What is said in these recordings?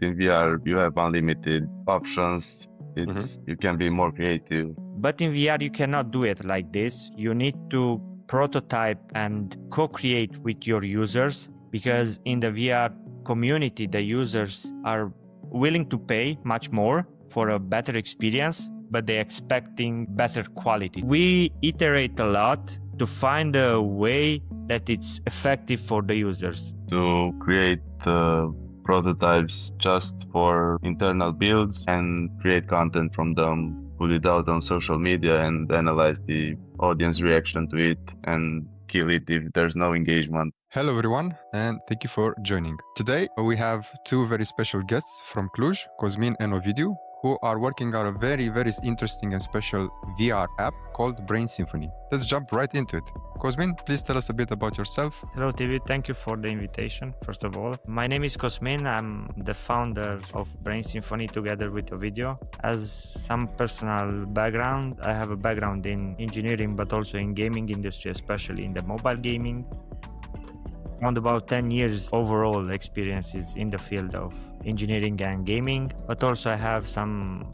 in VR, you have unlimited options. You can be more creative. But in VR, you cannot do it like this. You need to prototype and co-create with your users, because in the VR community, the users are willing to pay much more for a better experience, but they're expecting better quality. We iterate a lot to find a way that it's effective for the users. To create prototypes just for internal builds and create content from them, put it out on social media and analyze the audience reaction to it and kill it if there's no engagement. Hello everyone, and thank you for joining. Today we have two very special guests from Cluj, Cosmin and Ovidiu, who are working on a very interesting and special VR app called Brain Symphony. Let's jump right into it. Cosmin, please tell us a bit about yourself. Hello TV, thank you for the invitation, first of all. My name is Cosmin, I'm the founder of Brain Symphony together with Ovidiu. As some personal background, I have a background in engineering but also in gaming industry, especially in the mobile gaming. Around about 10 years overall experiences in the field of engineering and gaming, but also I have some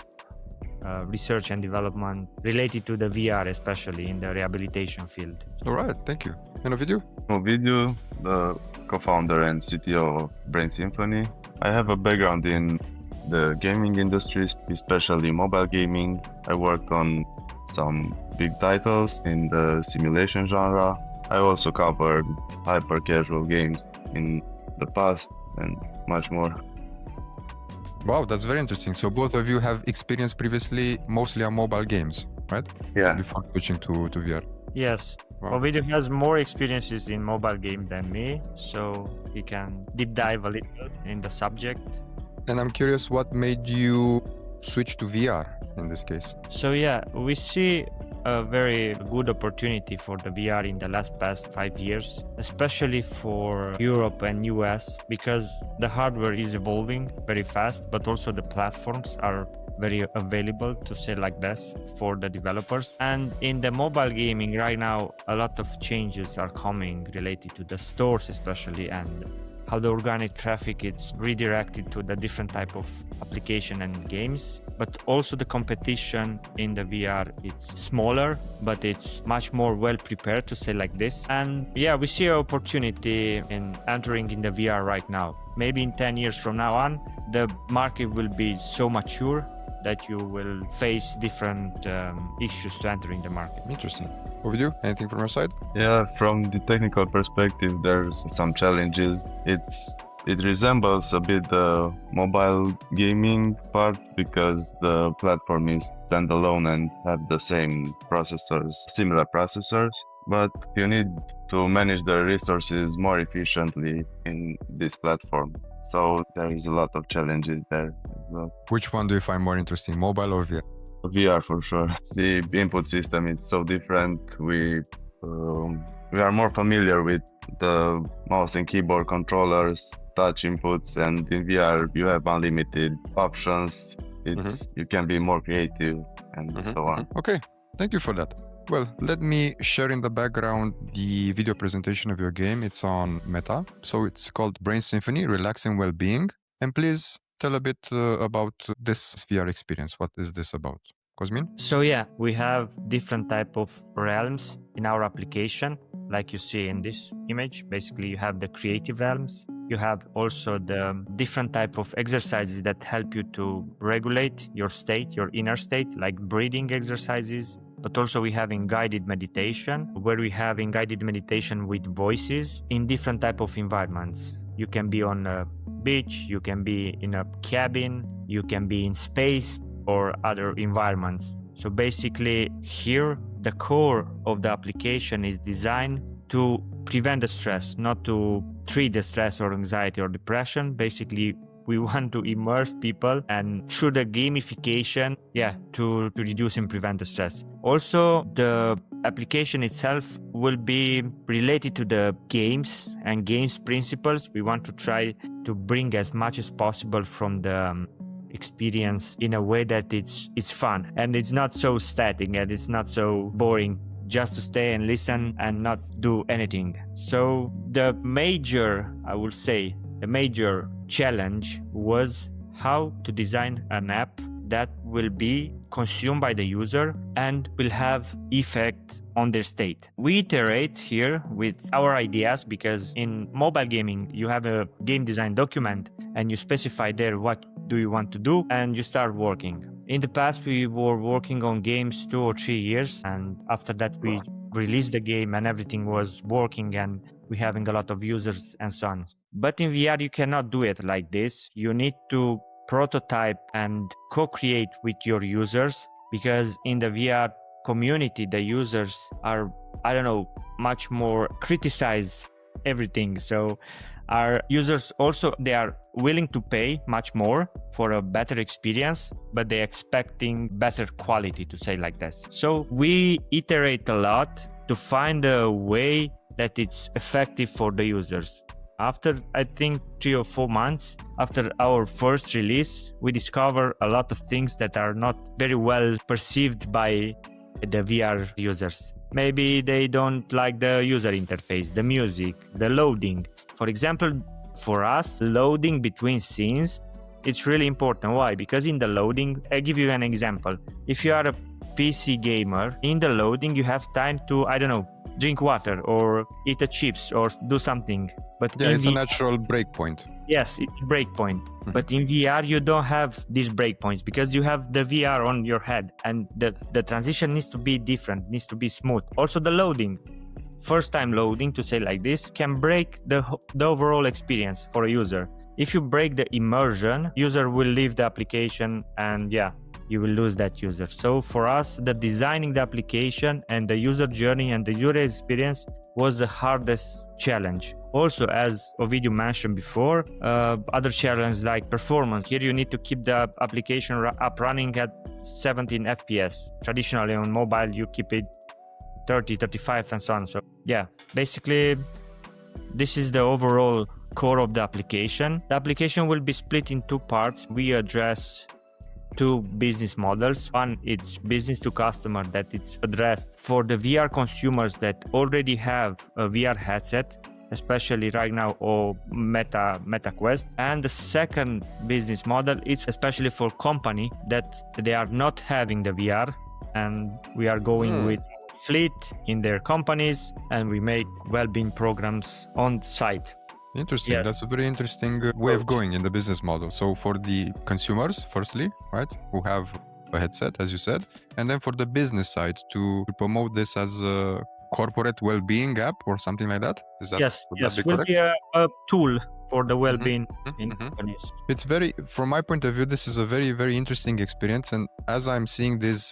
research and development related to the VR, especially in the rehabilitation field. All right, thank you. And Ovidiu? Ovidiu, the co-founder and CTO of Brain Symphony. I have a background in the gaming industry, especially mobile gaming. I worked on some big titles in the simulation genre. I also covered hyper-casual games in the past and much more. Wow, that's very interesting. So both of you have experience previously mostly on mobile games, right? Yeah. Before switching to VR. Yes. Wow. Ovidiu has more experiences in mobile game than me, so he can deep dive a little in the subject. And I'm curious, what made you switch to VR in this case? So yeah, we see a very good opportunity for the VR in the past 5 years, especially for Europe and US, because the hardware is evolving very fast, but also the platforms are very available, to say like this, for the developers. And in the mobile gaming right now, a lot of changes are coming related to the stores especially, and how the organic traffic is redirected to the different type of application and games. But also the competition in the VR, it's smaller, but it's much more well prepared, to say like this. And yeah, we see an opportunity in entering in the VR right now. Maybe in 10 years from now on, the market will be so mature that you will face different issues to enter in the market. Interesting. Ovidiu, anything from your side? Yeah, from the technical perspective, there's some challenges. It resembles a bit the mobile gaming part because the platform is standalone and have the same processors, similar processors, but you need to manage the resources more efficiently in this platform. So there is a lot of challenges there as well. Which one do you find more interesting, mobile or VR? VR for sure. The input system is so different. We are more familiar with the mouse and keyboard controllers, touch inputs, and in VR you have unlimited options. You can be more creative and so on. Okay, thank you for that. Well, let me share in the background the video presentation of your game. It's on Meta. So it's called Brain Symphony, Relaxing Wellbeing. And please tell a bit about this VR experience. What is this about? Cosmin? So yeah, we have different type of realms in our application. Like you see in this image, basically you have the creative realms. You have also the different type of exercises that help you to regulate your state, your inner state, like breathing exercises. But also we have in guided meditation, where we have in guided meditation with voices in different type of environments. You can be on a beach, you can be in a cabin, you can be in space or other environments. So basically here, the core of the application is designed to prevent the stress, not to treat the stress or anxiety or depression. Basically, we want to immerse people and through the gamification, to reduce and prevent the stress. Also, the application itself will be related to the games and games principles. We want to try to bring as much as possible from the experience in a way that it's fun and it's not so static and it's not so boring just to stay and listen and not do anything. So the major challenge was how to design an app that will be consumed by the user and will have effect on their state. We iterate here with our ideas because in mobile gaming, you have a game design document and you specify there what do you want to do and you start working. In the past, we were working on games 2 or 3 years, and after that we released the game and everything was working and we're having a lot of users and so on. But in VR, you cannot do it like this. You need to prototype and co-create with your users, because in the VR community, the users are, much more criticize everything. So our users also, they are willing to pay much more for a better experience, but they're expecting better quality, to say like this. So we iterate a lot to find a way that it's effective for the users. After, I think, 3 or 4 months after our first release, we discover a lot of things that are not very well perceived by the VR users. Maybe they don't like the user interface, the music, the loading. For example, for us, loading between scenes, it's really important. Why? Because in the loading, I give you an example. If you are a PC gamer, in the loading, you have time to, drink water or eat a chips or do something. But it's a natural breakpoint. Yes, it's a breakpoint. But in VR, you don't have these breakpoints because you have the VR on your head, and the transition needs to be different, needs to be smooth. Also, the loading, first time loading, to say like this, can break the overall experience for a user. If you break the immersion, user will leave the application and you will lose that user. So for us, the designing the application and the user journey and the user experience was the hardest challenge. Also, as Ovidiu mentioned before, other challenges like performance. Here you need to keep the application up running at 17 FPS. Traditionally on mobile, you keep it 30, 35 and so on. So basically, this is the overall core of the application. The application will be split in 2 parts. We address 2 business models. One, it's business to customer, that it's addressed for the VR consumers that already have a VR headset, especially right now, or Meta Quest. And the second business model is especially for company that they are not having the VR, and we are going with fleet in their companies, and we make well-being programs on site. Interesting. Yes. That's a very interesting way of going in the business model. So for the consumers, firstly, right, who have a headset, as you said, and then for the business side to promote this as a corporate well-being app or something like that? Is that, yes, will be a tool for the well-being in companies. It's very, from my point of view, this is a very, very interesting experience. And as I'm seeing these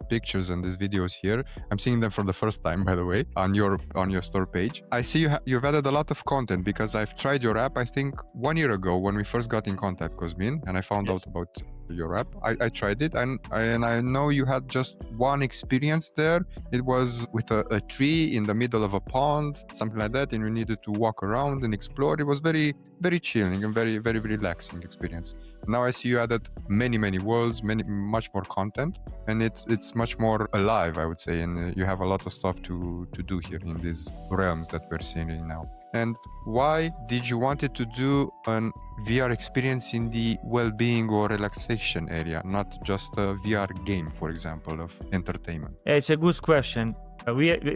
pictures and these videos here, I'm seeing them for the first time, by the way, on your store page. I see you've added a lot of content, because I've tried your app, I think 1 year ago when we first got in contact, Cosmin, and I found out about your app. I tried it, and I know you had just one experience there. It was with a tree in the middle of a pond, something like that, and you needed to walk around and explore. It was very, very chilling and very, very relaxing experience. Now I see you added many worlds, much more content, and it's much more alive, I would say, and you have a lot of stuff to do here in these realms that we're seeing now. And why did you wanted to do an VR experience in the well-being or relaxation area, not just a VR game, for example, of entertainment? It's a good question.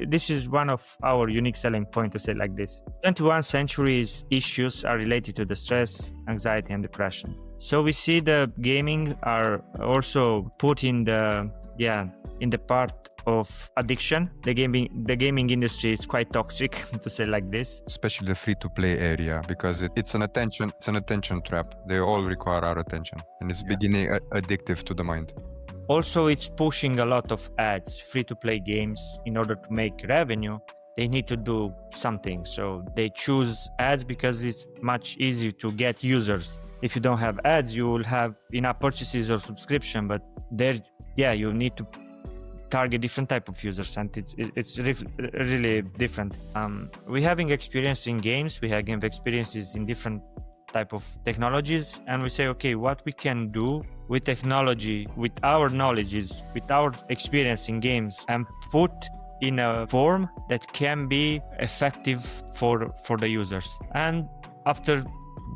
This is one of our unique selling points, to say like this. 21st century's issues are related to the stress, anxiety, and depression. So we see the gaming are also put in the part of addiction. The gaming industry is quite toxic, to say like this. Especially the free-to-play area, because it's an attention trap. They all require our attention, and it's beginning addictive to the mind. Also, it's pushing a lot of ads, free-to-play games. In order to make revenue, they need to do something. So they choose ads because it's much easier to get users. If you don't have ads, you will have in-app purchases or subscription, but there, you need to target different type of users, and it's really different. We're having experience in games, we have experiences in different type of technologies, and we say, okay, what we can do with technology, with our knowledges, with our experience in games, and put in a form that can be effective for the users. And after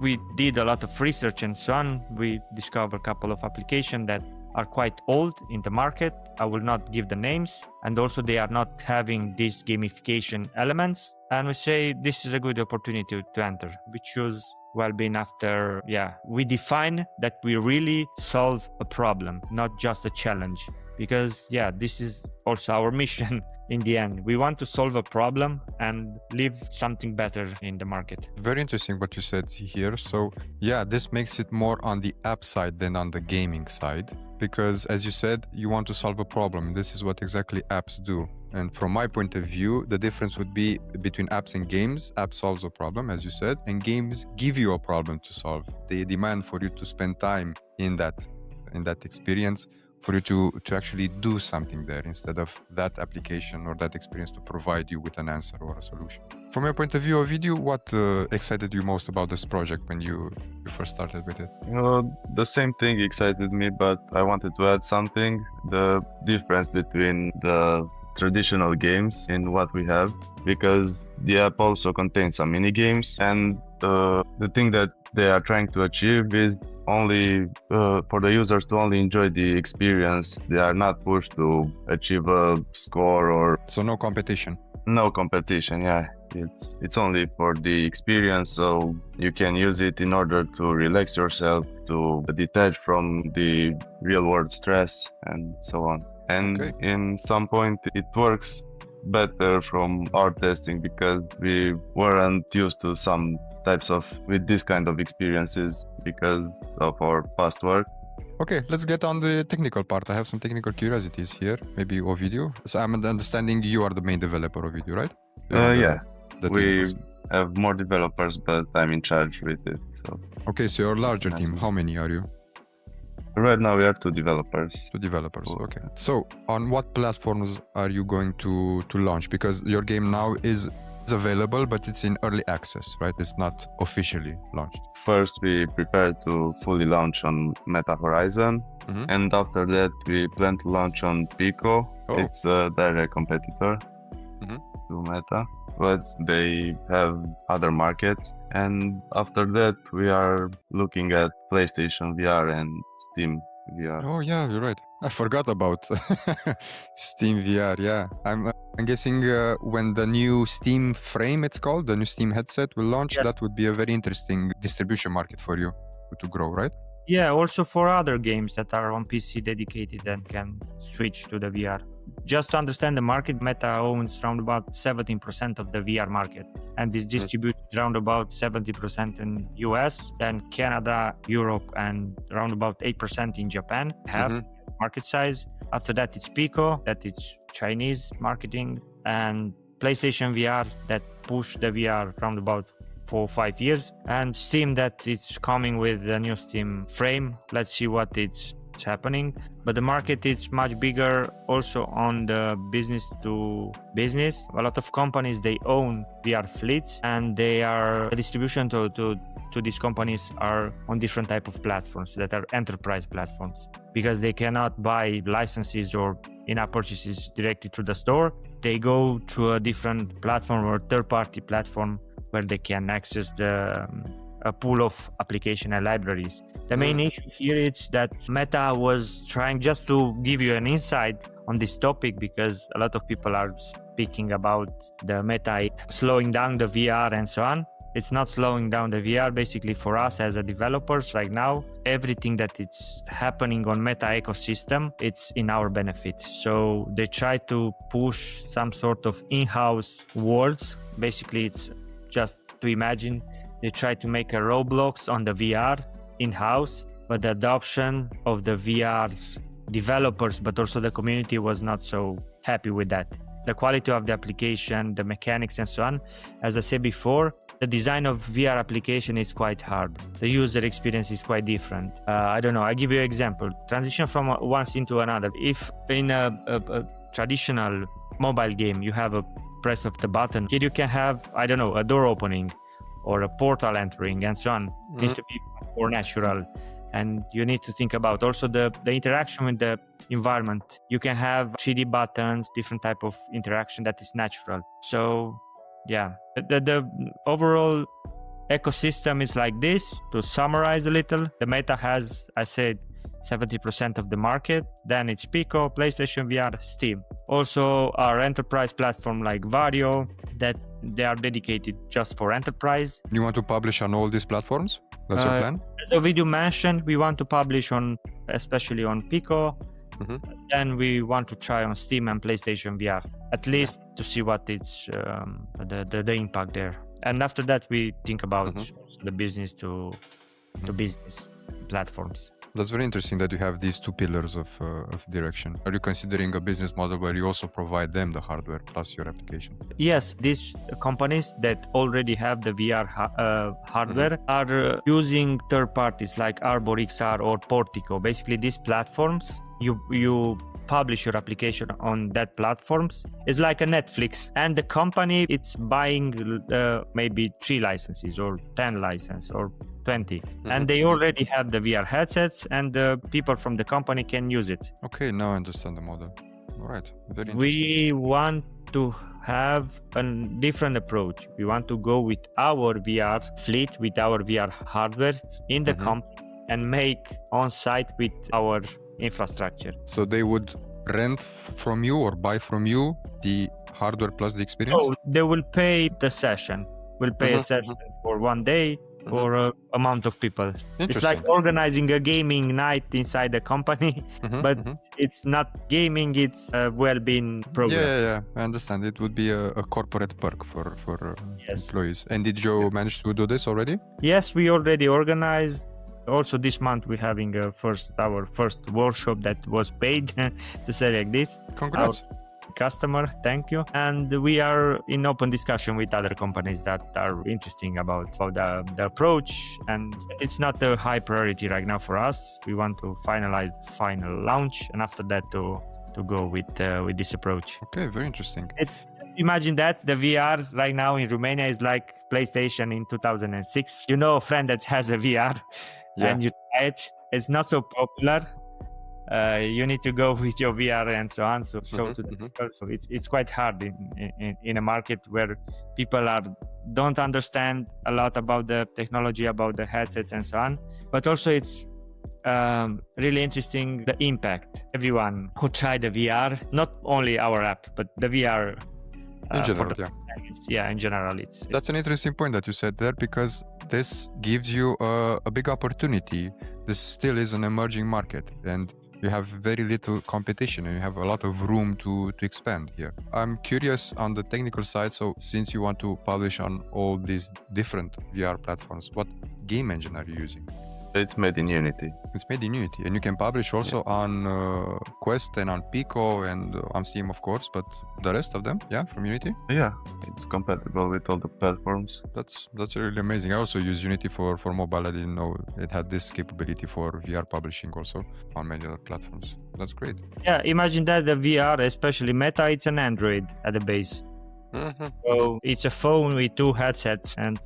we did a lot of research and so on, we discovered a couple of applications that are quite old in the market. I will not give the names. And also they are not having these gamification elements. And we say this is a good opportunity to enter. We choose wellbeing after, we define that we really solve a problem, not just a challenge. Because this is also our mission in the end. We want to solve a problem and leave something better in the market. Very interesting what you said here. So this makes it more on the app side than on the gaming side. Because as you said, you want to solve a problem. This is what exactly apps do. And from my point of view, the difference would be between apps and games. App solves a problem, as you said, and games give you a problem to solve. They demand for you to spend time in that experience, for you to actually do something there instead of that application or that experience to provide you with an answer or a solution. From your point of view, Ovidiu, what excited you most about this project when you first started with it? The same thing excited me, but I wanted to add something. The difference between the traditional games in what we have, because the app also contains some mini games, and the thing that they are trying to achieve is only for the users to only enjoy the experience. They are not pushed to achieve a score or so no competition. No competition, it's only for the experience, so you can use it in order to relax yourself, to detach from the real world stress and so on. And in some point it works better from our testing because we weren't used to some types of with this kind of experiences because of our past work. Okay, let's get on the technical part. I have some technical curiosities here. Maybe Ovidiu. So I'm understanding you are the main developer, Ovidiu, right? We have more developers, but I'm in charge with it. So okay, so you're a larger team. How many are you? Right now we are 2 developers. 2 developers, okay. So on what platforms are you going to launch? Because your game now is available, but it's in early access, right? It's not officially launched. First, we prepare to fully launch on Meta Horizon. And after that, we plan to launch on Pico. It's a direct competitor to Meta, but they have other markets. And after that, we are looking at PlayStation VR and Steam VR. Oh yeah, you're right. I forgot about Steam VR. Yeah, I'm guessing when the new Steam frame, it's called, the new Steam headset will launch, that would be a very interesting distribution market for you to grow, right? Yeah, also for other games that are on PC dedicated and can switch to the VR. Just to understand the market, Meta owns around about 17% of the VR market and is distributed around about 70% in US, then Canada, Europe, and around about 8% in Japan have market size. After that, it's Pico, that it's Chinese marketing, and PlayStation VR that pushed the VR around about 4 or 5 years, and Steam that it's coming with the new Steam frame. Let's see what it's happening, but the market is much bigger also on the business to business. A lot of companies, they own VR fleets, and they are distribution to these companies are on different type of platforms that are enterprise platforms, because they cannot buy licenses or in-app purchases directly through the store. They go to a different platform or third-party platform where they can access a pool of application and libraries. The main issue here is that Meta was trying, just to give you an insight on this topic, because a lot of people are speaking about the Meta slowing down the VR and so on. It's not slowing down the VR. Basically, for us as a developers right now, everything that it's happening on Meta ecosystem, it's in our benefit. So they try to push some sort of in-house worlds. Basically, it's just to imagine, they try to make a Roblox on the VR in-house, but the adoption of the VR developers, but also the community, was not so happy with that. The quality of the application, the mechanics and so on, as I said before, the design of VR application is quite hard. The user experience is quite different. I don't know, I give you an example. Transition from one scene to another. If in a traditional mobile game, you have a press of the button, here you can have, I don't know, a door opening or a portal entering and so on. It needs to be more natural. And you need to think about also the interaction with the environment. You can have 3D buttons, different type of interaction that is natural. So yeah, the overall ecosystem is like this. To summarize a little, the Meta has, I said, 70% of the market. Then it's Pico, PlayStation VR, Steam. Also, our enterprise platform like Vario, that they are dedicated just for enterprise. You want to publish on all these platforms? That's your plan? As Ovidiu mentioned, we want to publish on, especially on Pico. Then we want to try on Steam and PlayStation VR, at least to see what it's the impact there. And after that, we think about the business to business platforms. That's very interesting that you have these two pillars of direction. Are you considering a business model where you also provide them the hardware plus your application? Yes, these companies that already have the VR hardware are using third parties like ArborXR or Portico. Basically, these platforms, you publish your application on that platforms. It's like a Netflix, and the company, it's buying maybe 3 licenses or 10 licenses or 20, and they already have the VR headsets, and the people from the company can use it. Okay, now I understand the model. All right, very interesting. We want to have a different approach. We want to go with our VR fleet, with our VR hardware in the company, and make on-site with our infrastructure. So they would rent from you or buy from you the hardware plus the experience? So they will pay the session. Will pay a session for 1 day for an amount of people. It's like organizing a gaming night inside the company, but it's not gaming, it's a well-being program. Yeah, I understand. It would be a corporate perk for employees. And did you manage to do this already? Yes, we already organized. Also this month we're having our first workshop that was paid, to say like this. Congrats. Customer, thank you. And we are in open discussion with other companies that are interesting about the approach, and it's not a high priority right now for us. We want to finalize the final launch, and after that to go with this approach. Okay, very interesting. Imagine that the VR right now in Romania is like PlayStation in 2006. You know a friend that has a VR and you try it. It's not so popular. You need to go with your VR and so on, so show to the people. So it's quite hard in a market where people don't understand a lot about the technology, about the headsets and so on. But also it's really interesting, the impact. Everyone who tried the VR, not only our app, but the VR in general, in general, it's that's an interesting point that you said there, because this gives you a big opportunity. This still is an emerging market, and you have very little competition, and you have a lot of room to expand here. I'm curious on the technical side. So since you want to publish on all these different VR platforms, what game engine are you using? It's made in Unity. It's made in Unity, and you can publish also on Quest and on Pico and on Steam, of course, but the rest of them, from Unity? Yeah, it's compatible with all the platforms. That's really amazing. I also use Unity for mobile. I didn't know it had this capability for VR publishing also on many other platforms. That's great. Yeah, imagine that the VR, especially Meta, it's an Android at the base. So it's a phone with 2 headsets, and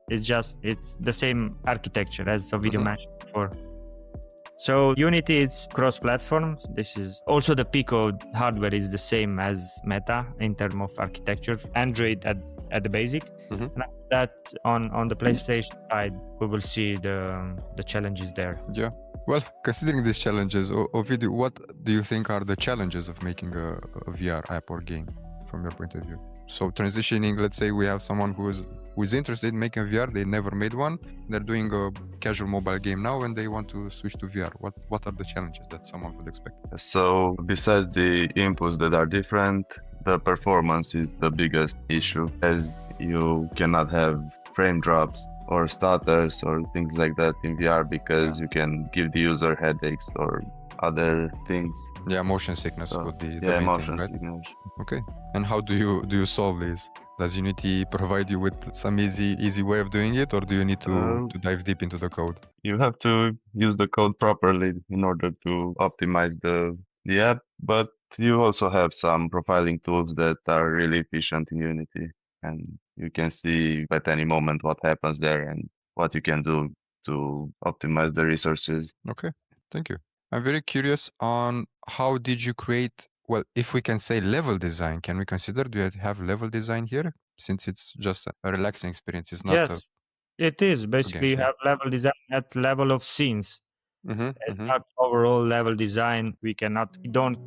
it's the same architecture as Ovidiu mentioned before. So Unity is cross-platform. This is also the Pico hardware is the same as Meta in terms of architecture. Android at the basic. And after that, on the PlayStation side, we will see the challenges there. Yeah. Well, considering these challenges, Ovidiu, what do you think are the challenges of making a VR app or game from your point of view? So transitioning, let's say we have someone who is interested in making a VR, they never made one, they're doing a casual mobile game now and they want to switch to VR. What are the challenges that someone would expect? So besides the inputs that are different, the performance is the biggest issue, as you cannot have frame drops or stutters or things like that in VR, because you can give the user headaches or other things. Yeah, motion sickness would be the main motion thing, right? sickness. Okay. And how do you solve this? Does Unity provide you with some easy way of doing it, or do you need to dive deep into the code? You have to use the code properly in order to optimize the app, but you also have some profiling tools that are really efficient in Unity, and you can see at any moment what happens there and what you can do to optimize the resources. Okay, thank you. I'm very curious on how did you create, well, if we can say level design, can we consider, do you have level design here? Since it's just a relaxing experience, it's not Yes. It is basically you gameplay? have level design at level of scenes. Mm-hmm, It's mm-hmm. not overall level design. We don't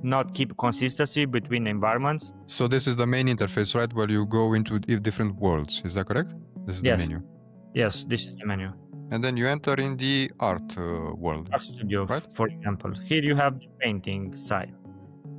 not keep consistency between environments. So this is the main interface, right? Where you go into different worlds. Is that correct? This is the Yes, menu. yes, this is the menu. And then you enter in the art world, Art studio, right? for example. Here you have the painting side.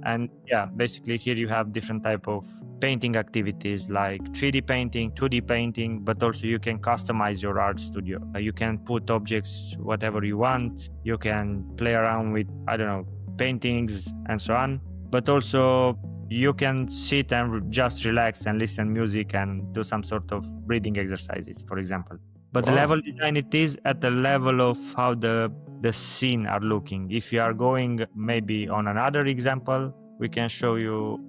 And yeah, basically here you have different type of painting activities like 3D painting, 2D painting, but also you can customize your art studio. You can put objects whatever you want. You can play around with, I don't know, paintings and so on. But also you can sit and just relax and listen music and do some sort of breathing exercises, for example. But the Wow. level design, it is at the level of how the scene are looking. If you are going maybe on another example, we can show you.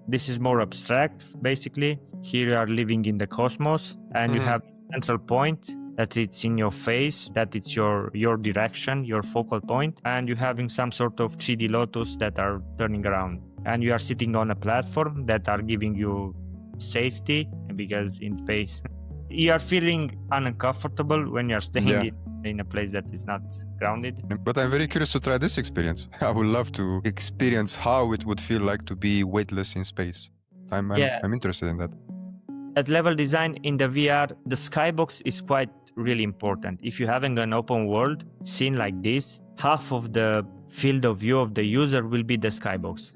This is more abstract, basically. Here you are living in the cosmos, and you Mhm. have a central point that it's in your face, that it's your direction, your focal point, and you're having some sort of 3D lotus that are turning around, and you are sitting on a platform that are giving you safety because in space you are feeling uncomfortable when you're staying Yeah. in a place that is not grounded. But I'm very curious to try this experience. I would love to experience how it would feel like to be weightless in space. I'm interested in that. At level design in the VR, the skybox is quite really important. If you're having an open world scene like this, half of the field of view of the user will be the skybox.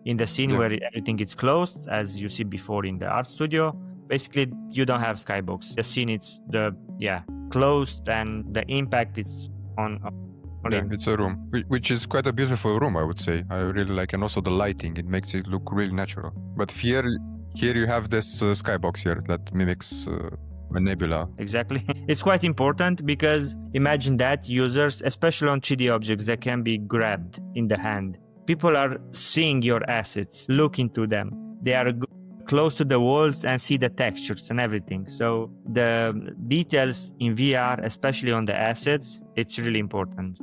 In the scene Yeah. where everything is closed, as you see before in the art studio, basically you don't have skybox. The scene is closed, and the impact is on Yeah, it. it's a room, which is quite a beautiful room, I would say. I really like, and also the lighting, it makes it look really natural. But here you have this skybox here that mimics a nebula. Exactly. It's quite important because imagine that users, especially on 3D objects that can be grabbed in the hand, people are seeing your assets, look into them. They are close to the walls and see the textures and everything. So the details in VR, especially on the assets, it's really important.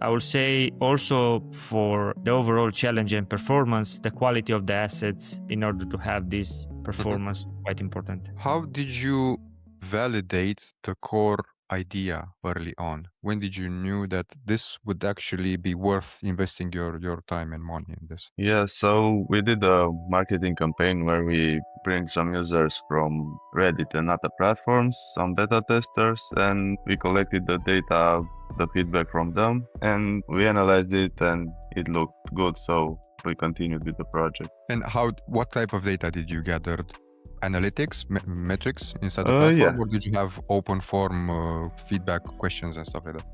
I would say also for the overall challenge and performance, the quality of the assets in order to have this performance quite important. How did you validate the core idea early on? When did you knew that this would actually be worth investing your time and money in this? Yeah, so we did a marketing campaign where we bring some users from Reddit and other platforms, some beta testers, and we collected the data, the feedback from them, and we analyzed it, and it looked good, so we continued with the project. And what type of data did you gather? Analytics, metrics inside the platform, Yeah, or did you have open form feedback questions and stuff like that?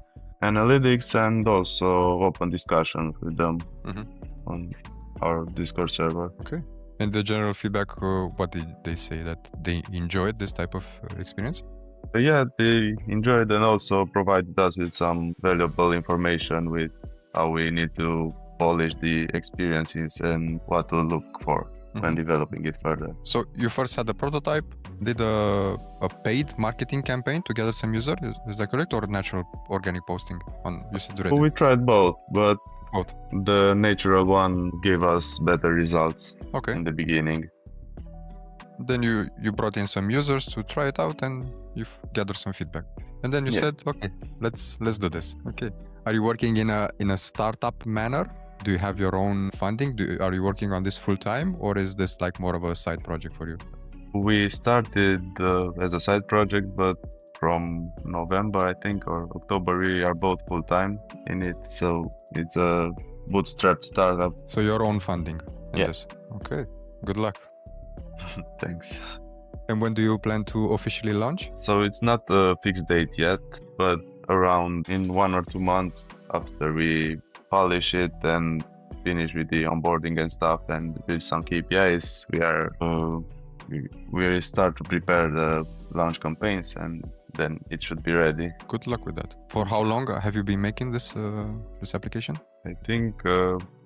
analytics and also open discussion with them Mhm. on our Discord server. Okay. And the general feedback, what did they say? That they enjoyed this type of experience? Yeah, they enjoyed and also provided us with some valuable information with how we need to polish the experiences and what to look for when developing it further. So you first had a prototype, did a paid marketing campaign to gather some users, is that correct? Or natural organic posting on usage already? We tried both, but Both. the natural one gave us better results Okay. in the beginning. Then you brought in some users to try it out and you've gathered some feedback. And then you said, okay, let's do this. Okay. Are you working in a startup manner? Do you have your own funding? Are you working on this full time, or is this like more of a side project for you? We started as a side project, but from November, I think, or October, we are both full time in it. So it's a bootstrapped startup. So your own funding in Yeah. this. Okay. Good luck. Thanks. And when do you plan to officially launch? So it's not a fixed date yet, but around in 1 or 2 months after we polish it and finish with the onboarding and stuff and build some KPIs, we start to prepare the launch campaigns, and then it should be ready. Good luck with that. For how long have you been making this application? I think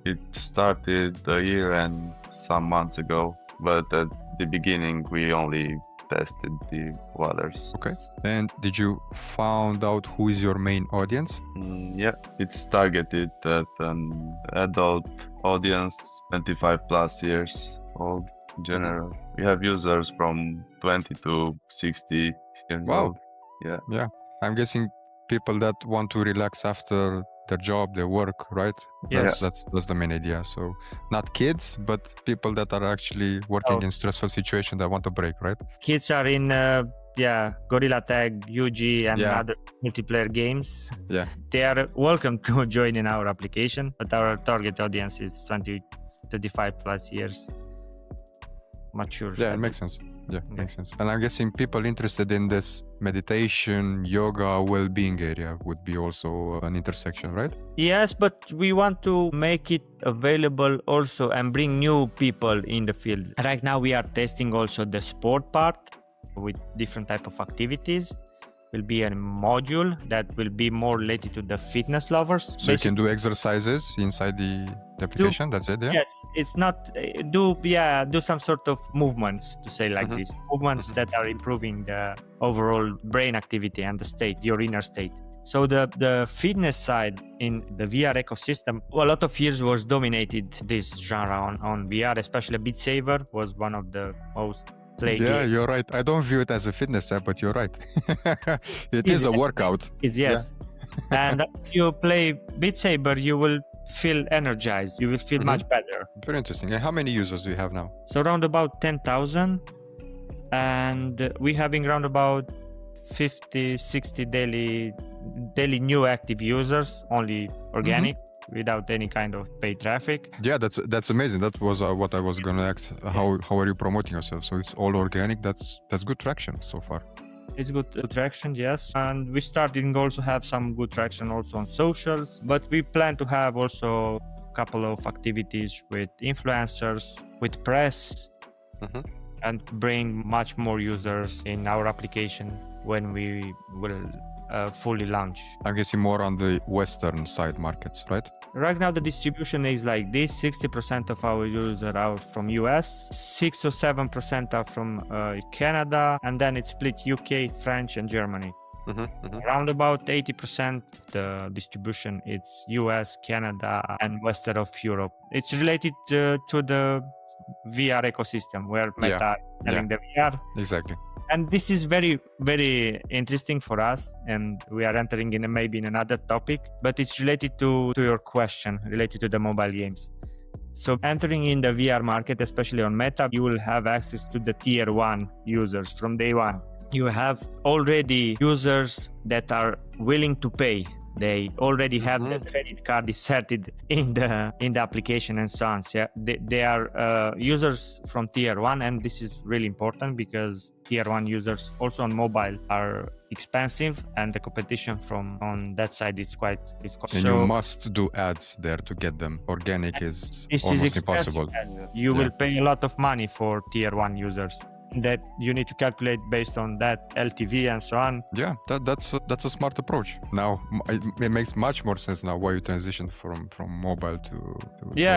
it started a year and some months ago, but at the beginning we only tested the waters. Okay. And did you found out who is your main audience? Yeah, it's targeted at an adult audience, 25 plus years old in general. We have users from 20 to 60 years Wow. old. Yeah. Yeah. I'm guessing people that want to relax after their job, their work, right? Yes. That's the main idea. So not kids, but people that are actually working Oh. in stressful situation that want a break, right? Kids are in Gorilla Tag, UG, and Yeah. other multiplayer games. Yeah. They are welcome to join in our application, but our target audience is 25 plus years. Mature. Yeah, it makes sense. Yeah, makes sense. And I'm guessing people interested in this meditation, yoga, well-being area would be also an intersection, right? Yes, but we want to make it available also and bring new people in the field. Right now we are testing also the sport part with different type of activities. Will be a module that will be more related to the fitness lovers. So you can do exercises inside the application. That's it. Yeah. Yes, it's not do some sort of movements, to say like this, movements that are improving the overall brain activity and the state, your inner state. So the fitness side in the VR ecosystem, a lot of years was dominated this genre on VR, especially Beat Saber was one of the most played games. You're right. I don't view it as a fitness app, but you're right. It is a workout. Yes. And if you play Beat Saber, you will feel energized. You will feel much better. Very interesting. And how many users do you have now? So around about 10,000, and we having around about 50, 60 daily new active users, only organic, without any kind of paid traffic. Yeah, that's amazing. That was what I was going to ask. How are you promoting yourself? So it's all organic. That's good traction so far. It's good traction, yes. And we started also have some good traction also on socials, but we plan to have also a couple of activities with influencers, with press, and bring much more users in our application when we will fully launch. I'm guessing more on the Western side markets, right? Right now the distribution is like this: 60% of our users are from US, 6 or 7% are from Canada, and then it's split UK, French, and Germany. Around about 80% of the distribution it's US, Canada, and western of Europe. It's related to the VR ecosystem where Meta is selling the VR. Exactly. And this is very, very interesting for us. And we are entering in maybe in another topic, but it's related to your question, related to the mobile games. So entering in the VR market, especially on Meta, you will have access to the tier 1 users from day one. You have already users that are willing to pay. They already have the credit card inserted in the application and so on. So yeah, they are users from tier 1, and this is really important because tier 1 users also on mobile are expensive, and the competition from on that side is quite. And you must do ads there to get them. Organic is almost impossible. You will pay a lot of money for tier 1 users that you need to calculate based on that LTV and so on. Yeah, that's a smart approach. Now it makes much more sense now why you transitioned from mobile to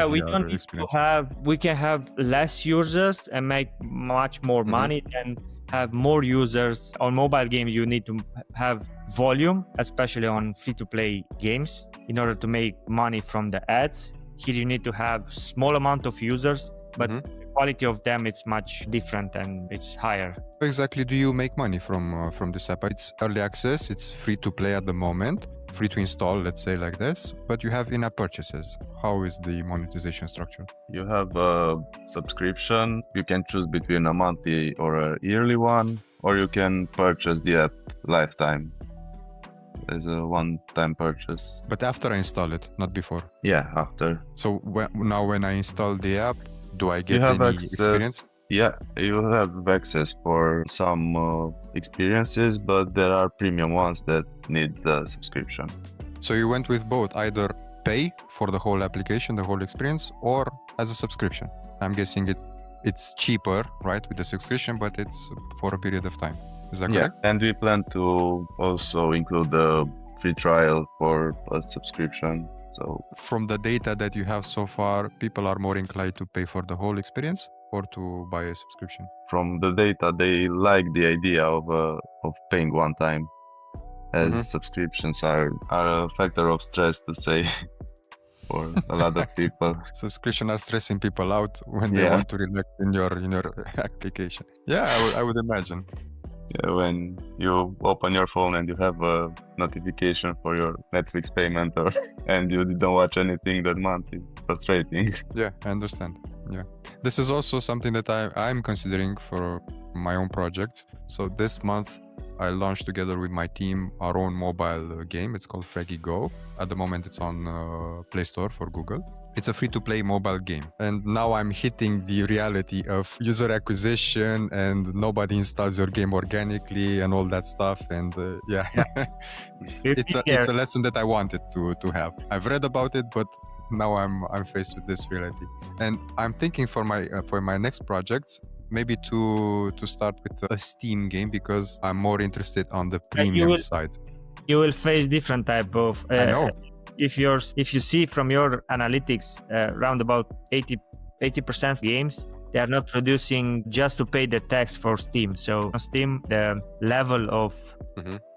we don't need to we can have less users and make much more money than have more users. On mobile games you need to have volume, especially on free-to-play games, in order to make money from the ads. Here you need to have small amount of users, but quality of them it's much different and it's higher. Exactly. Do you make money from this app? It's early access, it's free to play at the moment, free to install, let's say like this, but you have in-app purchases. How is the monetization structure? You have a subscription. You can choose between a monthly or a yearly one, or you can purchase the app lifetime. There's a one-time purchase. But after I install it, not before? Yeah, after. So now when I install the app, do I get any experience? Yeah, you have access for some experiences, but there are premium ones that need the subscription. So you went with both, either pay for the whole application, the whole experience, or as a subscription. I'm guessing it's cheaper, right, with the subscription, but it's for a period of time. Is that correct? Yeah, and we plan to also include the free trial for a subscription. So from the data that you have so far, people are more inclined to pay for the whole experience or to buy a subscription? From the data, they like the idea of paying one time, as subscriptions are a factor of stress, to say, for a lot of people. Subscriptions are stressing people out when they want to relax in your application. Yeah, I would imagine. Yeah, when you open your phone and you have a notification for your Netflix payment or and you didn't watch anything that month, it's frustrating. Yeah, I understand. Yeah. This is also something that I'm considering for my own projects. So this month I launched together with my team our own mobile game. It's called Fraggy Go. At the moment it's on Play Store for Google. It's a free-to-play mobile game. And now I'm hitting the reality of user acquisition and nobody installs your game organically and all that stuff. And yeah, it's a lesson that I wanted to have. I've read about it, but now I'm faced with this reality. And I'm thinking for my next projects, maybe to start with a Steam game, because I'm more interested on the premium side. You will face different type of I know. If you see from your analytics, around about 80% games, they are not producing just to pay the tax for Steam. So on Steam, the level of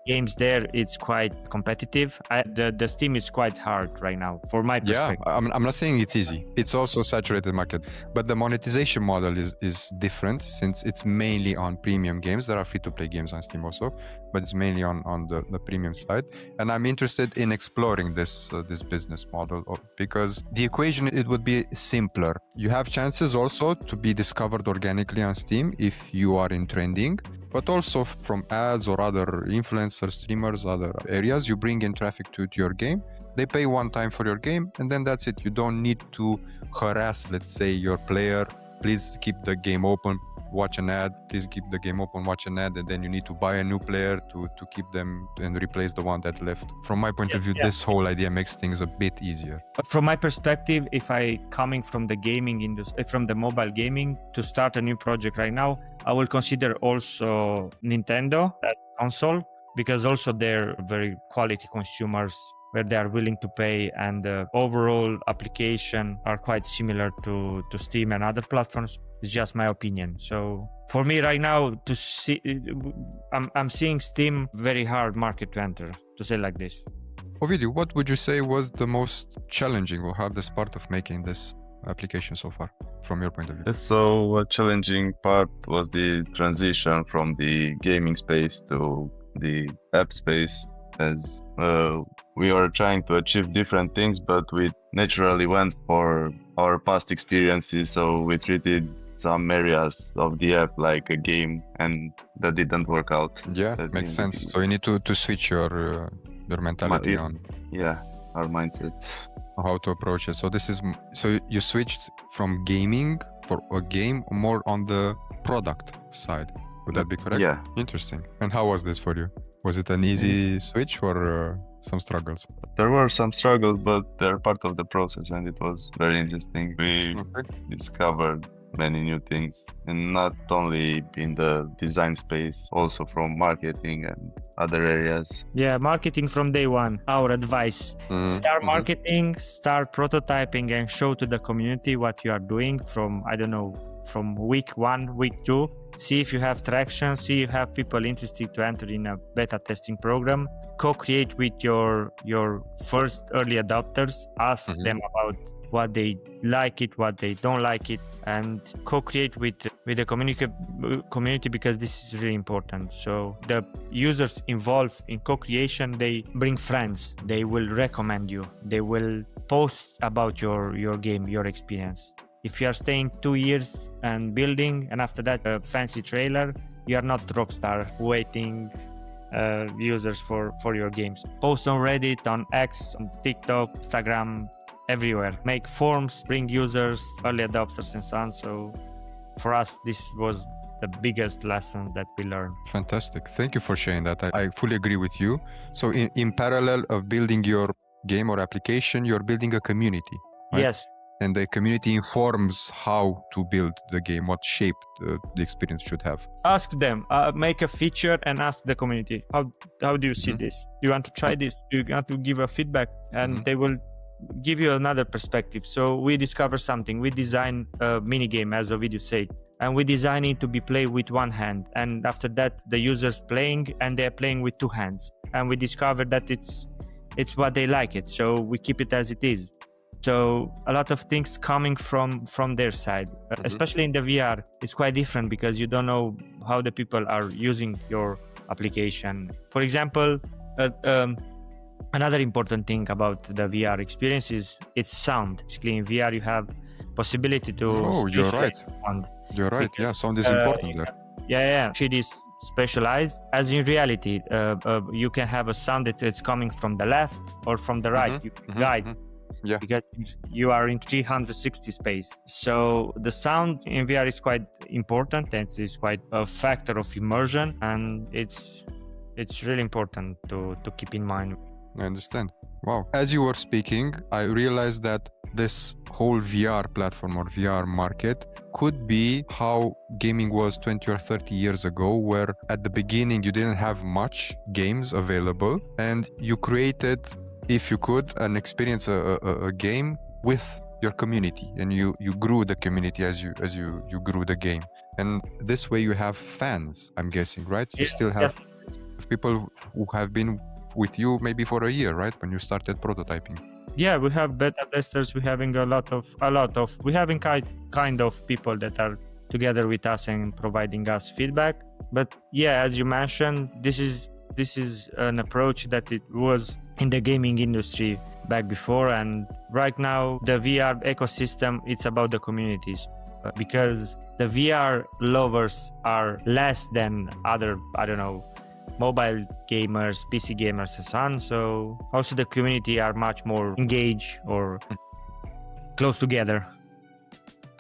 games there, it's quite competitive. The Steam is quite hard right now, for my perspective. Yeah, I'm not saying it's easy. It's also a saturated market, but the monetization model is different, since it's mainly on premium games. There are free-to-play games on Steam also, but it's mainly on the premium side. And I'm interested in exploring this business model, because the equation, it would be simpler. You have chances also to be discovered organically on Steam if you are in trending, but also from ads or other influencers, streamers, other areas. You bring in traffic to your game. They pay one time for your game, and then that's it. You don't need to harass, let's say, your player. Please keep the game open, watch an ad. Please keep the game open, watch an ad. And then you need to buy a new player to keep them and replace the one that left. From my point of view, this whole idea makes things a bit easier. From my perspective, if I coming from the gaming industry, from the mobile gaming, to start a new project right now, I will consider also Nintendo as a console, because also they're very quality consumers where they are willing to pay, and the overall application are quite similar to Steam and other platforms. It's just my opinion. So for me right now, to see, I'm seeing Steam very hard market to enter, to say like this. Ovidiu, what would you say was the most challenging or hardest part of making this application so far, from your point of view? So a challenging part was the transition from the gaming space to the app space, as we are trying to achieve different things, but we naturally went for our past experiences. So we treated some areas of the app like a game, and that didn't work out. Yeah, that makes sense. So you need to switch your mentality on. Yeah, our mindset. How to approach it. So you switched from gaming for a game more on the product side. Would that be correct? Yeah. Interesting. And how was this for you? Was it an easy switch or some struggles? There were some struggles, but they're part of the process, and it was very interesting. We discovered many new things, and not only in the design space, also from marketing and other areas. Yeah, marketing from day one. Our advice: start marketing, start prototyping, and show to the community what you are doing from, I don't know, from week 1, week 2. See if you have traction, see if you have people interested to enter in a beta testing program. Co-create with your first early adopters. Ask them about what they like it, what they don't like it, and co-create with the community, because this is really important. So the users involved in co-creation, they bring friends, they will recommend you, they will post about your game, your experience. If you are staying 2 years and building, and after that a fancy trailer, you are not Rockstar waiting users for your games. Post on Reddit, on X, on TikTok, Instagram, everywhere. Make forms, bring users, early adopters, and so on. So for us, this was the biggest lesson that we learned. Fantastic. Thank you for sharing that. I fully agree with you. So in parallel of building your game or application, you're building a community, right? Yes. And the community informs how to build the game, what shape the experience should have. Ask them, make a feature and ask the community, how do you see this? Do you want to try this? Do you want to give a feedback? And they will give you another perspective. So we discover something. We design a mini game, as Ovidiu said, and we design it to be played with one hand. And after that, the users playing, and they're playing with two hands. And we discovered that it's what they like it. So we keep it as it is. So a lot of things coming from their side, especially in the VR, it's quite different because you don't know how the people are using your application. For example, another important thing about the VR experience is its sound. Basically, in VR, you have possibility to You're right. sound. You're right. Because, Yeah, sound is important there. Yeah. Shit is specialized. As in reality, you can have a sound that is coming from the left or from the right. You can guide. Yeah. Because you are in 360 space. So the sound in VR is quite important, and it's quite a factor of immersion, and it's really important to keep in mind. I understand. Wow. As you were speaking, I realized that this whole VR platform or VR market could be how gaming was 20 or 30 years ago, where at the beginning you didn't have much games available and you created, if you could, an experience, a game with your community, and you grew the community as you grew the game. And this way you have fans, I'm guessing, right? You still have people who have been with you maybe for a year, right? When you started prototyping. Yeah, we have beta testers. We're having we're having kind of people that are together with us and providing us feedback. But yeah, as you mentioned, this is an approach that it was in the gaming industry back before, and right now the VR ecosystem, it's about the communities, because the VR lovers are less than other, I don't know, mobile gamers, PC gamers and so on. So also the community are much more engaged or close together.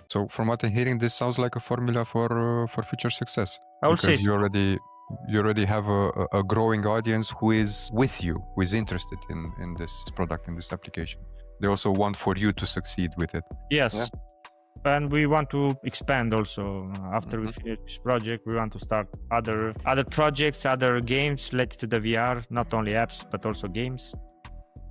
So from what I'm hearing, this sounds like a formula for future success. I would say you already have a growing audience who is with you, who is interested in this product, in this application. They also want for you to succeed with it. Yes. Yeah. And we want to expand also. After we finish this project, we want to start other projects, other games related to the VR, not only apps, but also games.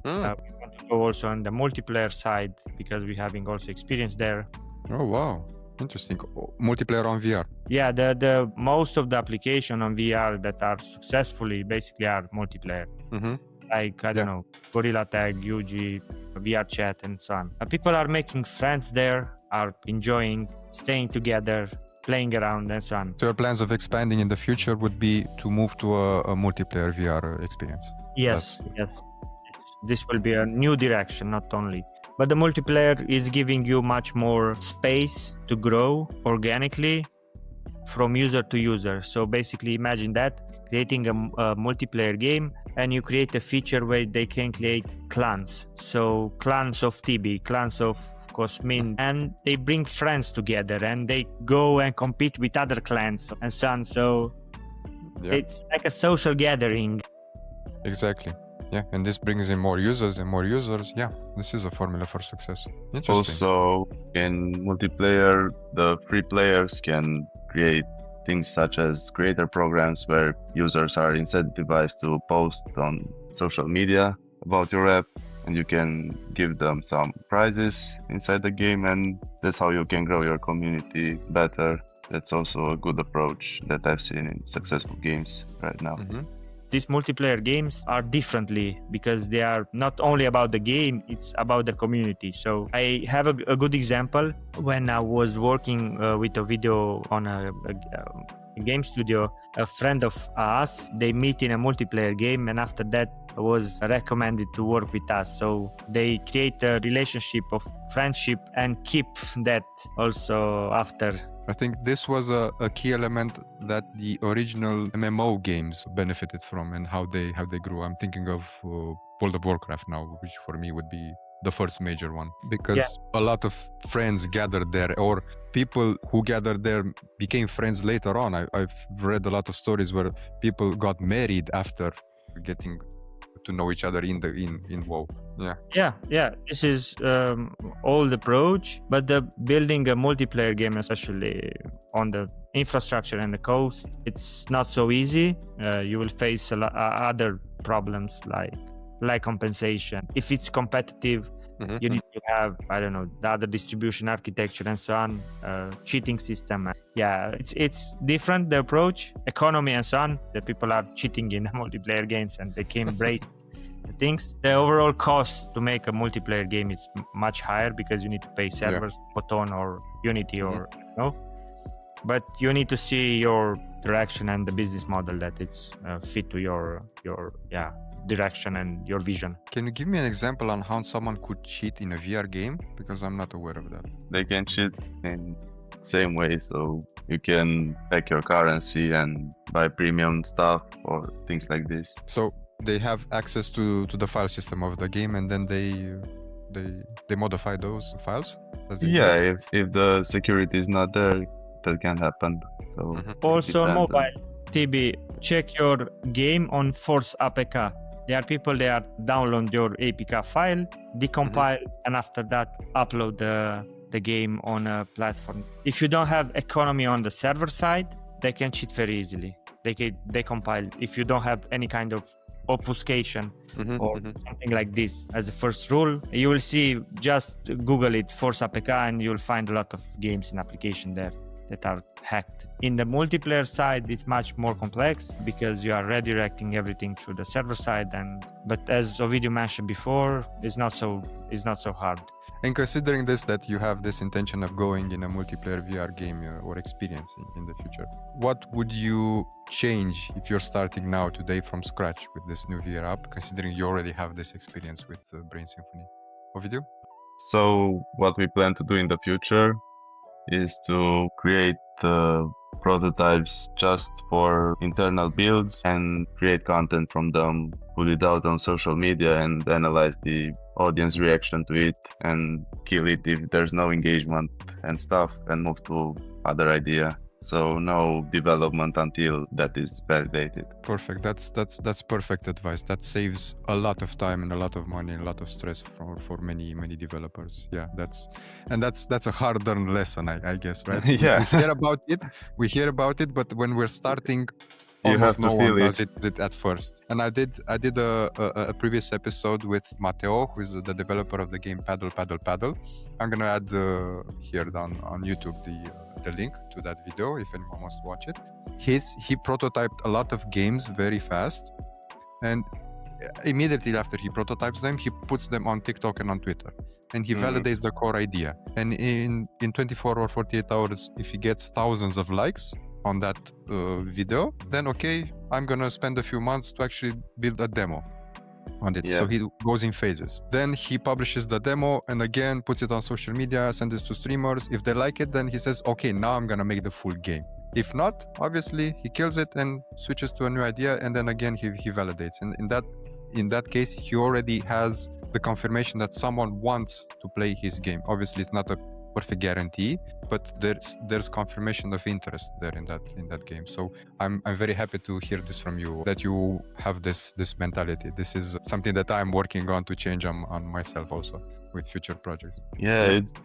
We want to go also on the multiplayer side because we're having also experience there. Oh, wow. Interesting. Multiplayer on VR. Yeah, the most of the application on VR that are successfully basically are multiplayer. Like, I don't know, Gorilla Tag, UG, VR Chat, and so on. People are making friends there, are enjoying, staying together, playing around, and so on. So your plans of expanding in the future would be to move to a multiplayer VR experience? Yes. This will be a new direction, not only. But the multiplayer is giving you much more space to grow organically from user to user. So basically imagine that, creating a multiplayer game, and you create a feature where they can create clans. So clans of TB, clans of Cosmin, and they bring friends together and they go and compete with other clans and so on. So it's like a social gathering. Exactly. Yeah, and this brings in more users and more users. Yeah, this is a formula for success. Interesting. Also, in multiplayer, the free players can create things such as creator programs where users are incentivized to post on social media about your app, and you can give them some prizes inside the game, and that's how you can grow your community better. That's also a good approach that I've seen in successful games right now. These multiplayer games are differently because they are not only about the game, it's about the community. So I have a good example. When I was working with Ovidiu on a game studio, a friend of us, they meet in a multiplayer game, and after that was recommended to work with us. So they create a relationship of friendship and keep that also after. I think this was a key element that the original MMO games benefited from, and how they grew. I'm thinking of World of Warcraft now, which for me would be the first major one, because a lot of friends gathered there, or people who gathered there became friends later on. I've read a lot of stories where people got married after getting to know each other in WoW. Yeah. This is old approach, but the building a multiplayer game, especially on the infrastructure and the coast, it's not so easy. You will face a lot other problems like compensation. If it's competitive, you need to have, I don't know, the other distribution architecture and so on, cheating system. Yeah, it's different, the approach, economy and so on. The people are cheating in multiplayer games and they can break the things. The overall cost to make a multiplayer game is much higher because you need to pay servers, Photon or Unity or but you need to see your direction and the business model that it's fit to your direction and your vision. Can you give me an example on how someone could cheat in a VR game? Because I'm not aware of that. They can cheat in same way, so you can hack your currency and buy premium stuff or things like this. So they have access to the file system of the game, and then they modify those files? If the security is not there, that can happen. So also mobile, TB, check your game on Force APK. There are people that download your APK file, decompile, and after that upload the game on a platform. If you don't have economy on the server side, they can cheat very easily. They can decompile. If you don't have any kind of obfuscation or something like this as a first rule, you will see, just Google it, Force APK, and you'll find a lot of games and application there that are hacked. In the multiplayer side, it's much more complex because you are redirecting everything through the server side, but as Ovidiu mentioned before, it's not so hard. And considering this, that you have this intention of going in a multiplayer VR game or experience in the future, what would you change if you're starting now today from scratch with this new VR app, considering you already have this experience with Brain Symphony? Ovidiu? So what we plan to do in the future is to create prototypes just for internal builds and create content from them, put it out on social media and analyze the audience reaction to it and kill it if there's no engagement and stuff, and move to other idea. So no development until that is validated. Perfect. That's perfect advice. That saves a lot of time and a lot of money and a lot of stress for many developers. Yeah, that's a hard-earned lesson, I guess, right? Yeah. We hear about it, but when we're starting, you almost have to no feel one it. does it at first. And I did a previous episode with Matteo, who is the developer of the game Paddle. I'm gonna add here down on YouTube the link to that video if anyone wants to watch it. He prototyped a lot of games very fast, and immediately after he prototypes them, he puts them on TikTok and on Twitter, and he validates the core idea. And in 24 or 48 hours, if he gets thousands of likes on that video, then okay, I'm gonna spend a few months to actually build a demo on it. So he goes in phases. Then he publishes the demo and again puts it on social media, sends it to streamers. If they like it, then he says, okay, now I'm gonna make the full game. If not, obviously he kills it and switches to a new idea, and then again he validates. And in that case, he already has the confirmation that someone wants to play his game. Obviously it's not a perfect guarantee, but there's confirmation of interest there in that game. So I'm very happy to hear this from you, that you have this mentality. This is something that I'm working on to change on myself also with future projects.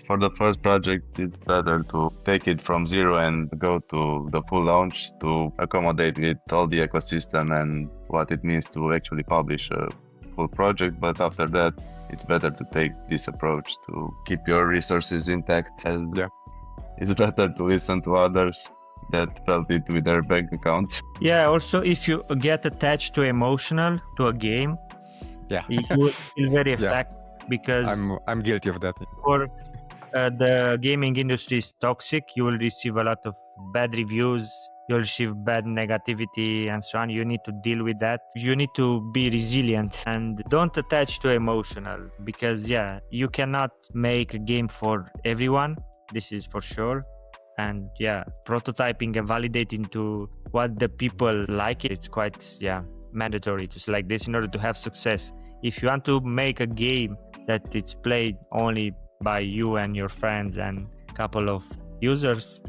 For the first project, it's better to take it from zero and go to the full launch to accommodate with all the ecosystem and what it means to actually publish a full project. But after that, it's better to take this approach to keep your resources intact, as it's better to listen to others that felt it with their bank accounts. Yeah, also if you get attached to emotional to a game, you will feel very effective because I'm guilty of that. For the gaming industry is toxic. You will receive a lot of bad reviews, you'll receive bad negativity and so on. You need to deal with that. You need to be resilient and don't attach to emotional, because you cannot make a game for everyone. This is for sure. And prototyping and validating to what the people like, it's quite mandatory to select this in order to have success. If you want to make a game that it's played only by you and your friends and a couple of users,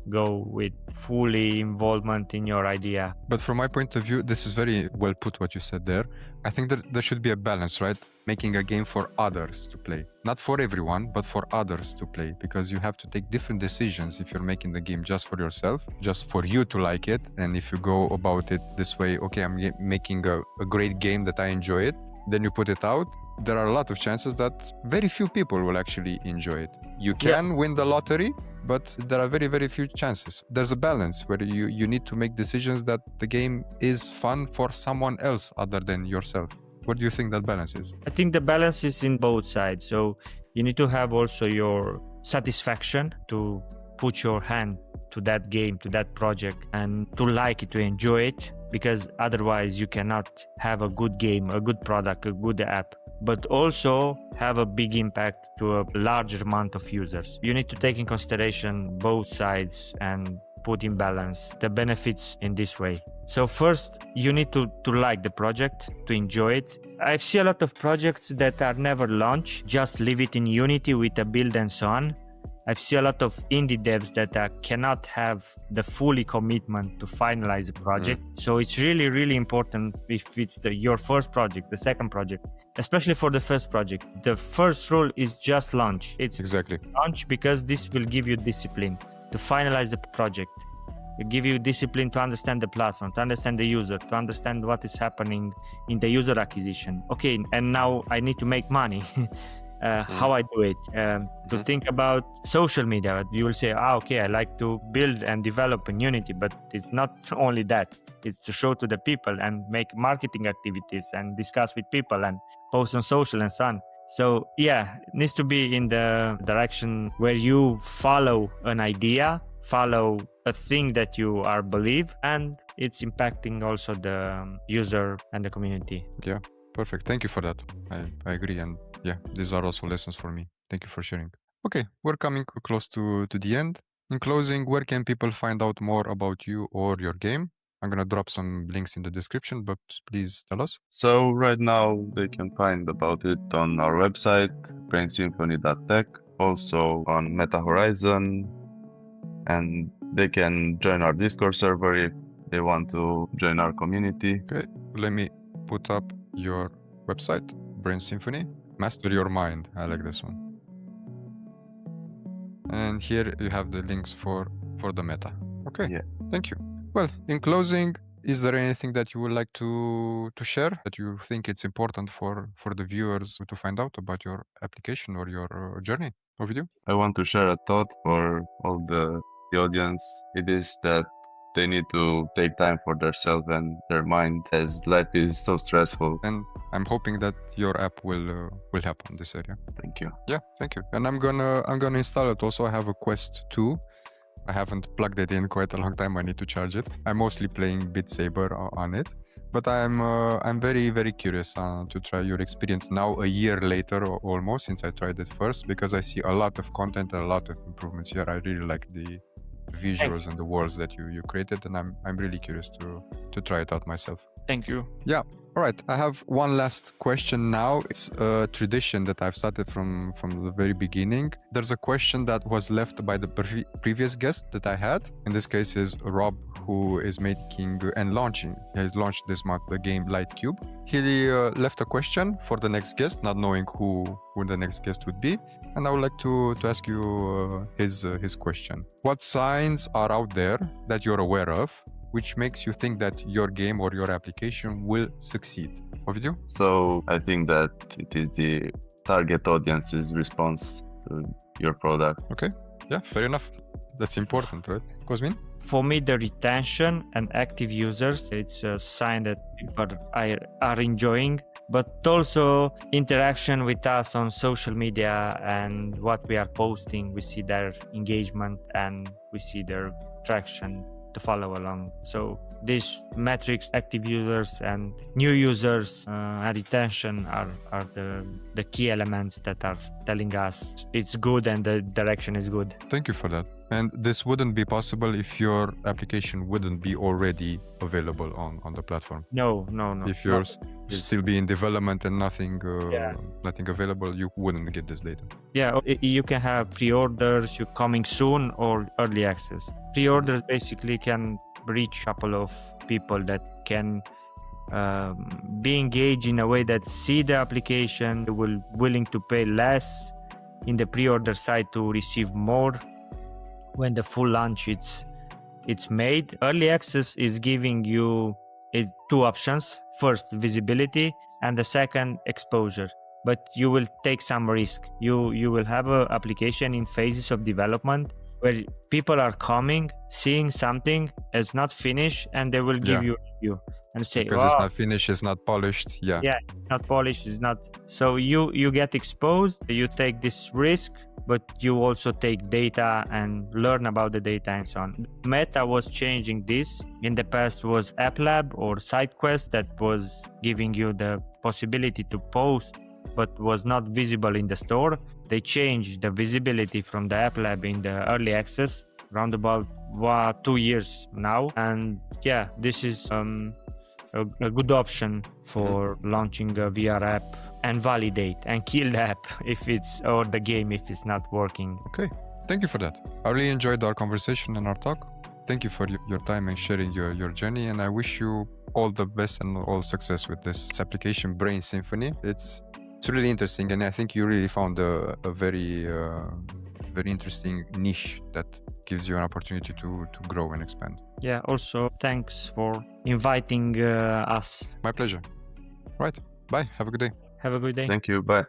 go with fully involvement in your idea. But from my point of view, this is very well put what you said there. I think that there should be a balance, right? Making a game for others to play. Not for everyone, but for others to play. Because you have to take different decisions if you're making the game just for yourself, just for you to like it. And if you go about it this way, okay, I'm making a great game that I enjoy it, then you put it out, there are a lot of chances that very few people will actually enjoy it. You can win the lottery, but there are very, very few chances. There's a balance where you need to make decisions that the game is fun for someone else other than yourself. What do you think that balance is? I think the balance is in both sides. So you need to have also your satisfaction to put your hand to that game, to that project, and to like it, to enjoy it, because otherwise you cannot have a good game, a good product, a good app, but also have a big impact to a larger amount of users. You need to take in consideration both sides and put in balance the benefits in this way. So first, you need to like the project, to enjoy it. I see a lot of projects that are never launched, just leave it in Unity with a build and so on. I see a lot of indie devs that cannot have the fully commitment to finalize the project. So it's really, really important if it's your first project, the second project, especially for the first project. The first rule is just launch. It's Exactly. launch because this will give you discipline to finalize the project. It give you discipline to understand the platform, to understand the user, to understand what is happening in the user acquisition. Okay, and now I need to make money. How I do it, to think about social media. You will say, okay, I like to build and develop in Unity, but it's not only that. It's to show to the people and make marketing activities and discuss with people and post on social and so on. So yeah, it needs to be in the direction where you follow an idea, follow a thing that you are believe, and it's impacting also the user and the community. Yeah, perfect. Thank you for that. I agree. And yeah, these are also lessons for me. Thank you for sharing. Okay, we're coming close to the end. In closing, where can people find out more about you or your game? I'm going to drop some links in the description, but please tell us. So right now they can find about it on our website, brainsymphony.tech, also on Meta Horizon, and they can join our Discord server if they want to join our community. Okay, let me put up your website, Brain Symphony. Master your mind. I like this one. And here you have the links for the meta. Okay, Yeah. Thank you. Well, in closing, is there anything that you would like to share that you think it's important for the viewers to find out about your application or your journey or video? I want to share a thought for all the audience. It is that they need to take time for themselves and their mind, as life is so stressful. And I'm hoping that your app will help on this area. Thank you. Yeah, thank you. And I'm gonna install it also. I have a Quest 2. I haven't plugged it in quite a long time. I need to charge it. I'm mostly playing Beat Saber on it, but I'm very, very curious to try your experience now, a year later or almost, since I tried it first, because I see a lot of content and a lot of improvements here. I really like the visuals and the worlds that you created, and I'm really curious to try it out myself. Thank you. Yeah. All right, I have one last question now. It's a tradition that I've started from the very beginning. There's a question that was left by the previous guest that I had. In this case is Rob, who is making and launching. He has launched this month the game Light Cube. He left a question for the next guest, not knowing who the next guest would be. And I would like to ask you his question. What signs are out there that you're aware of which makes you think that your game or your application will succeed? Ovidiu? So I think that it is the target audience's response to your product. Okay, yeah, fair enough. That's important, right? Cosmin? For me, the retention and active users, it's a sign that people are enjoying, but also interaction with us on social media and what we are posting. We see their engagement and we see their traction to follow along. So these metrics, active users and new users and retention are the key elements that are telling us it's good and the direction is good. Thank you for that. And this wouldn't be possible if your application wouldn't be already available on the platform. No. If you're still be in development and nothing available, you wouldn't get this data. Yeah, you can have pre-orders, you coming soon or early access. Pre-orders basically can reach a couple of people that can be engaged in a way that see the application, they will willing to pay less in the pre-order side to receive more when the full launch it's made. Early access is giving you two options. First, visibility, and the second, exposure. But you will take some risk. You will have an application in phases of development where people are coming, seeing something as not finished, and they will give Yeah. you a review and say, Because it's wow, not finished, it's not polished. Yeah. yeah, it's not polished, it's not. So you get exposed, you take this risk, but you also take data and learn about the data and so on. Meta was changing this. In the past was App Lab or SideQuest that was giving you the possibility to post but was not visible in the store. They changed the visibility from the App Lab in the early access around about 2 years now. And yeah, this is a good option for launching a VR app and validate and kill the app if it's, or the game if it's not working. Okay. Thank you for that. I really enjoyed our conversation and our talk. Thank you for your time and sharing your journey. And I wish you all the best and all success with this application, Brain Symphony. It's really interesting. And I think you really found a very, very interesting niche that gives you an opportunity to grow and expand. Yeah, also thanks for inviting us. My pleasure. Right. Bye. Have a good day. Have a good day. Thank you. Bye.